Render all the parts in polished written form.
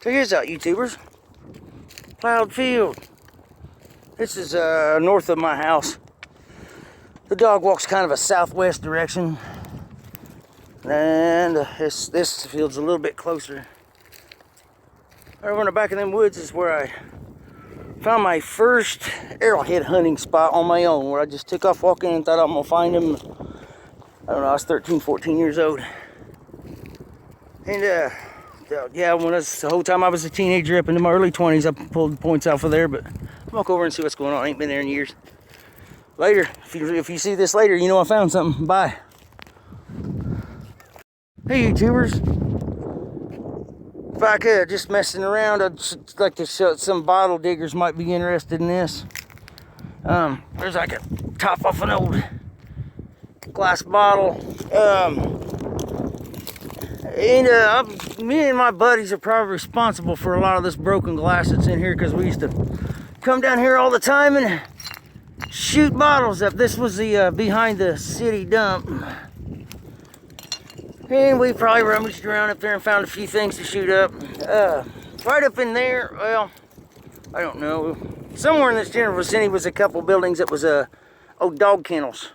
So here's out, YouTubers. Plowed field. This is north of my house. The dog walks kind of a southwest direction. And this field's a little bit closer. Over in the back of them woods is where I found my first arrowhead hunting spot on my own, where I just took off walking and thought I'm gonna find them. I don't know, I was 13, 14 years old. And yeah, the whole time I was a teenager up into my early 20s, I pulled the points out for there, but I'll walk over and see what's going on. I ain't been there in years. Later, if you see this later, you know I found something. Bye. Hey, YouTubers. If I could, just messing around, I'd just like to show some bottle diggers might be interested in this. There's like a top off an old glass bottle. Me and my buddies are probably responsible for a lot of this broken glass that's in here, because we used to come down here all the time and shoot bottles up. This was the behind the city dump. And we probably rummaged around up there and found a few things to shoot up. Right up in there, well, I don't know. Somewhere in this general vicinity was a couple buildings that was old dog kennels,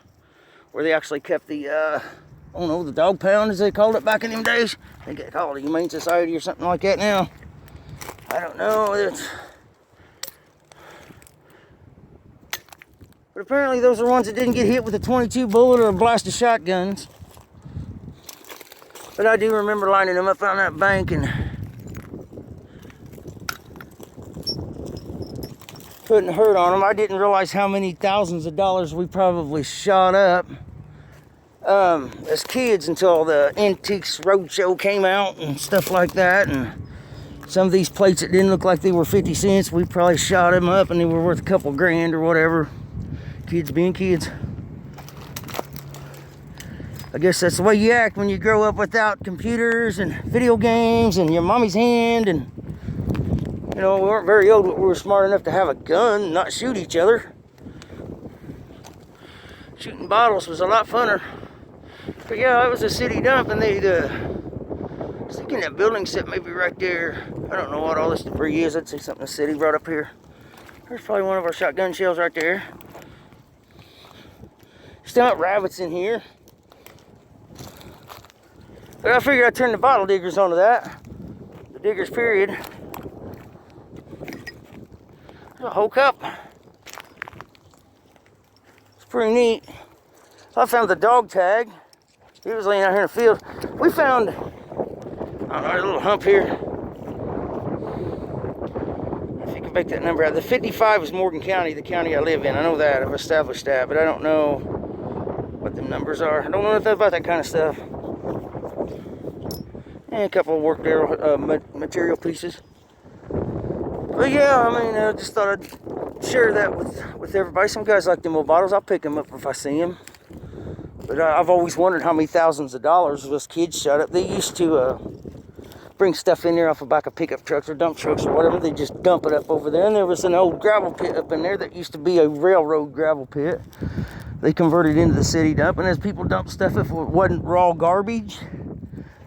where they actually kept the, I don't know, the dog pound as they called it back in them days. I think they call it the Humane Society or something like that now. I don't know. But apparently those are ones that didn't get hit with a 22 bullet or a blast of shotguns. But I do remember lining them up on that bank and putting hurt on them. I didn't realize how many thousands of dollars we probably shot up as kids until the Antiques Roadshow came out and stuff like that. And some of these plates that didn't look like they were 50 cents, we probably shot them up and they were worth a couple grand or whatever. Kids being kids. I guess that's the way you act when you grow up without computers and video games and your mommy's hand. And, you know, we weren't very old, but we were smart enough to have a gun and not shoot each other. Shooting bottles was a lot funner. But yeah, it was a city dump, and I was thinking that building set maybe right there. I don't know what all this debris is. I'd say something the city brought up here. There's probably one of our shotgun shells right there. Still got rabbits in here. But I figured I'd turn the bottle diggers onto that. The diggers, period. There's a whole cup. It's pretty neat. I found the dog tag. He was laying out here in the field. We found, I don't know, a little hump here. If you can make that number out. The 55 is Morgan County, the county I live in. I know that. I've established that. But I don't know what the numbers are. I don't know nothing about that kind of stuff. And a couple of worked arrow material pieces. But yeah, I mean, I just thought I'd share that with everybody. Some guys like them old bottles. I'll pick them up if I see them. But I've always wondered how many thousands of dollars those kids shot up. They used to bring stuff in there off the back of pickup trucks or dump trucks or whatever. They just dump it up over there. And there was an old gravel pit up in there that used to be a railroad gravel pit. They converted into the city dump. And as people dump stuff, if it wasn't raw garbage,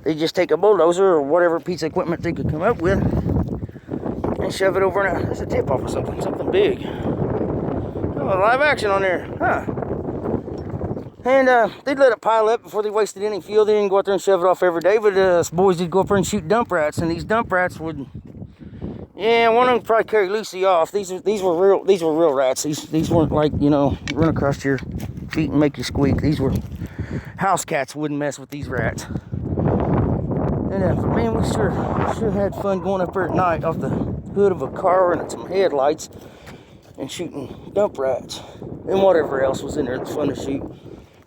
they just take a bulldozer or whatever piece of equipment they could come up with and shove it over in there's a tip off or something big. Oh, live action on there, huh? And they'd let it pile up before they wasted any fuel. They didn't go out there and shove it off every day, but us boys did go up there and shoot dump rats, and these dump rats would, yeah, one of them probably carry Lucy off. These were real rats. These weren't like, you know, run across your feet and make you squeak. These were house cats. Wouldn't mess with these rats. And but man, we sure had fun going up there at night off the hood of a car and some headlights and shooting dump rats and whatever else was in there that's fun to shoot.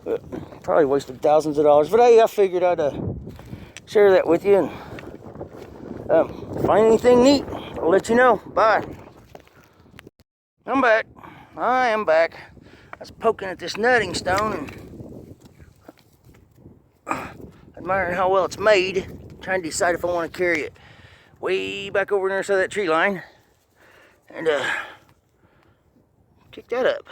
But probably wasted thousands of dollars. But hey, I figured I'd share that with you, and find anything neat, I'll let you know. Bye. I'm back. I am back. I was poking at this nutting stone and admiring how well it's made. Trying to decide if I want to carry it way back over there to that tree line and kick that up.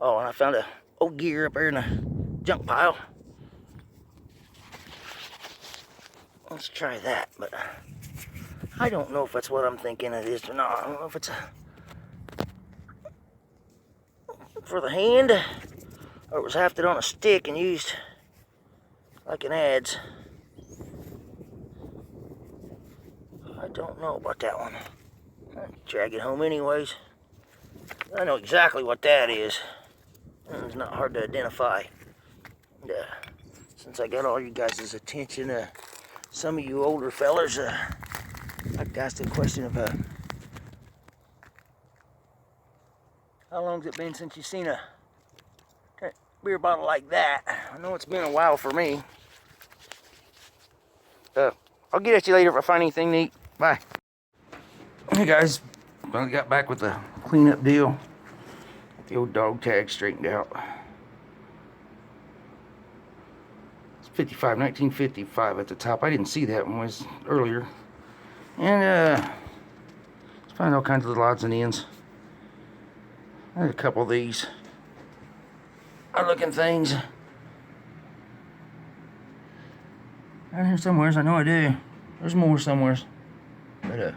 Oh, and I found a old gear up there in a junk pile. Let's try that, but I don't know if that's what I'm thinking it is or not. I don't know if it's for the hand, or it was hafted on a stick and used like an adze. I don't know about that one. I'll drag it home anyways. I know exactly what that is. It's not hard to identify. And, since I got all you guys' attention, some of you older fellers, I'd ask the question of how long's it been since you've seen a beer bottle like that? I know it's been a while for me. I'll get at you later if I find anything neat. Bye. Hey guys, finally got back with the cleanup deal. The old dog tag straightened out. It's 1955 at the top. I didn't see that one was earlier. And let's find all kinds of little odds and ends. I had a couple of these odd looking things. Down here somewhere, I know I do. There's more somewhere. But I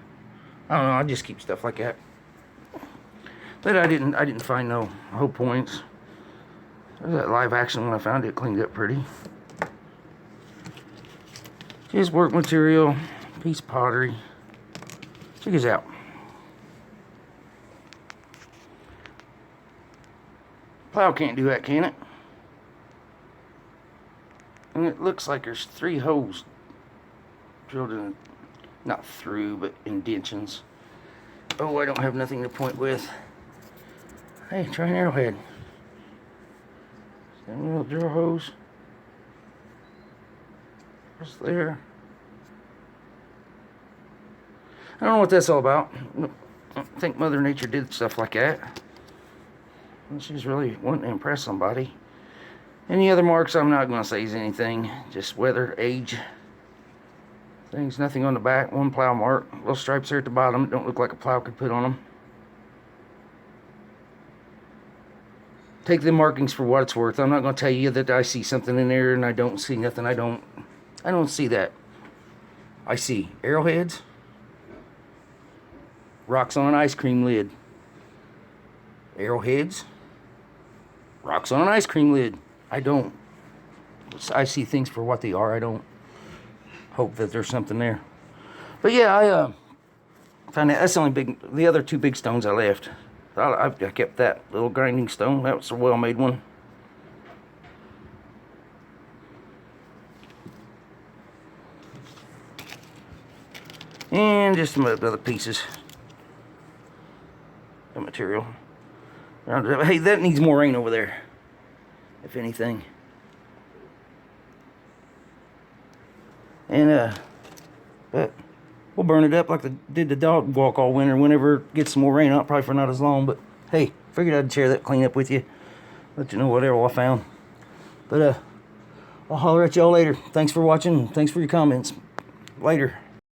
don't know, I just keep stuff like that. But I didn't find no whole points. There's that live action when I found it, cleaned up pretty. Just work material, piece of pottery. Check this out. Plow can't do that, can it? And it looks like there's 3 holes drilled in, not through, but indentions. Oh, I don't have nothing to point with. Hey, try an arrowhead. That little drill hose. Just there. I don't know what that's all about. I think Mother Nature did stuff like that. She's really wanting to impress somebody. Any other marks I'm not going to say is anything. Just weather, age. Things, nothing on the back. One plow mark. Little stripes there at the bottom. It don't look like a plow could put on them. Take the markings for what it's worth. I'm not going to tell you that I see something in there and I don't see nothing. I don't see that. I see arrowheads. Rocks on an ice cream lid. Arrowheads. Rocks on an ice cream lid. I see things for what they are. I don't hope that there's something there. But yeah, I found that. That's the only the other 2 big stones I left. I kept that little grinding stone. That was a well-made one. And just some other pieces of material. Hey, that needs more rain over there, if anything. And but we'll burn it up like did the dog walk all winter. Whenever it gets some more rain out, probably for not as long. But hey, figured I'd share that cleanup with you. Let you know whatever I found. But I'll holler at y'all later. Thanks for watching. Thanks for your comments. Later.